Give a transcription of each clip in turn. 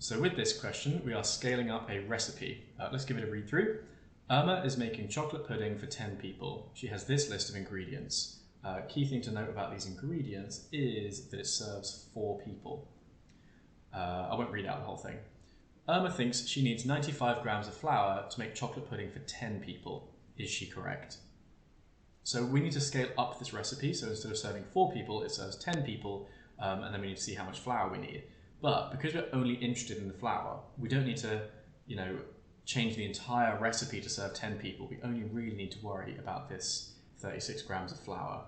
So with this question, we are scaling up a recipe. Let's give it a read through. Irma is making chocolate pudding for 10 people. She has this list of ingredients. Key thing to note about these ingredients is that it serves 4 people. I won't read out the whole thing. Irma thinks she needs 95 grams of flour to make chocolate pudding for 10 people. Is she correct? So we need to scale up this recipe. So instead of serving 4 people, it serves 10 people, and then we need to see how much flour we need. But because we're only interested in the flour, we don't need to, change the entire recipe to serve 10 people. We only really need to worry about this 36 grams of flour.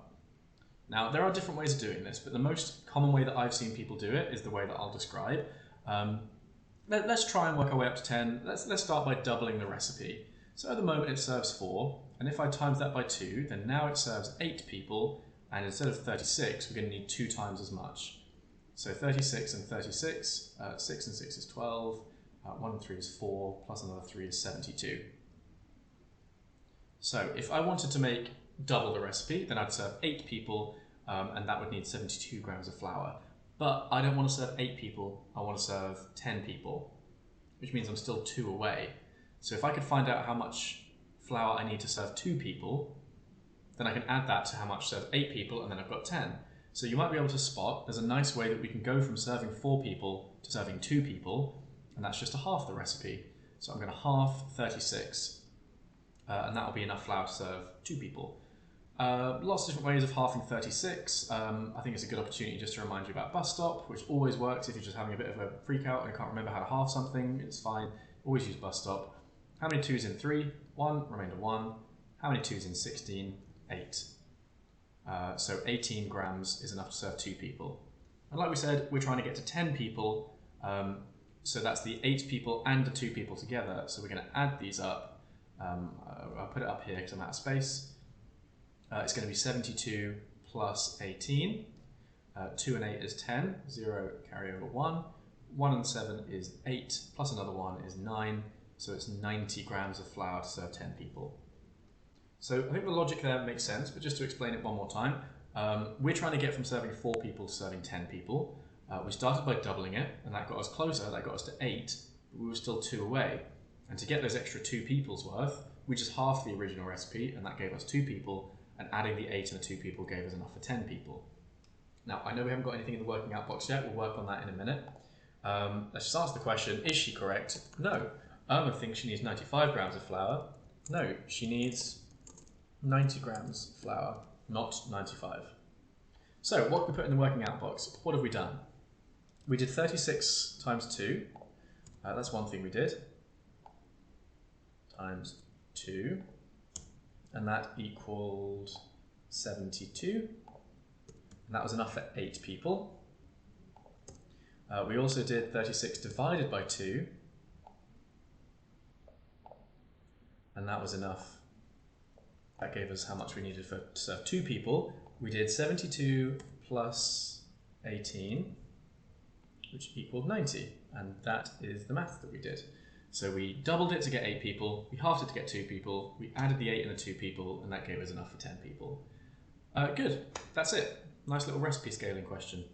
Now, there are different ways of doing this, but the most common way that I've seen people do it is the way that I'll describe. Let's try and work our way up to 10. Let's start by doubling the recipe. So at the moment it serves 4, and if I times that by 2, then now it serves 8 people, and instead of 36, we're going to need 2 times as much. So 36 and 36, 6 and 6 is 12, 1 and 3 is 4, plus another 3 is 72. So if I wanted to make double the recipe, then I'd serve 8 people, and that would need 72 grams of flour. But I don't want to serve 8 people, I want to serve 10 people, which means I'm still 2 away. So if I could find out how much flour I need to serve 2 people, then I can add that to how much serve 8 people, and then I've got 10. So you might be able to spot there's a nice way that we can go from serving 4 people to serving 2 people, and that's just to half the recipe. So I'm going to half 36, and that will be enough flour to serve 2 people. Lots of different ways of halving 36. I think it's a good opportunity just to remind you about bus stop, which always works if you're just having a bit of a freak out and can't remember how to halve something. It's fine. Always use bus stop. How many 2's in 3? 1, remainder 1. How many 2's in 16? 8. So 18 grams is enough to serve 2 people. And like we said, we're trying to get to 10 people. So that's the 8 people and the 2 people together. So we're going to add these up. I'll put it up here because I'm out of space. It's going to be 72 plus 18. 2 and 8 is 10. 0 carry over 1. 1 and 7 is 8. Plus another 1 is 9. So it's 90 grams of flour to serve 10 people. So I think the logic there makes sense, but just to explain it one more time, we're trying to get from serving 4 people to serving 10 people. We started by doubling it, and that got us closer, that got us to 8, but we were still 2 away. And to get those extra 2 people's worth, we just halved the original recipe, and that gave us 2 people, and adding the 8 and the 2 people gave us enough for 10 people. Now, I know we haven't got anything in the working out box yet, we'll work on that in a minute. Let's just answer the question, is she correct? No. Irma thinks she needs 95 grams of flour. No, she needs 90 grams of flour, not 95. So what can we put in the working out box? What have we done? We did 36 times 2. That's one thing we did. Times 2. And that equaled 72. And that was enough for 8 people. We also did 36 divided by 2. And that was enough. That gave us how much we needed to serve 2 people. We did 72 plus 18, which equaled 90. And that is the math that we did. So we doubled it to get 8 people, we halved it to get 2 people, we added the 8 and the 2 people, and that gave us enough for 10 people. Good, that's it. Nice little recipe scaling question.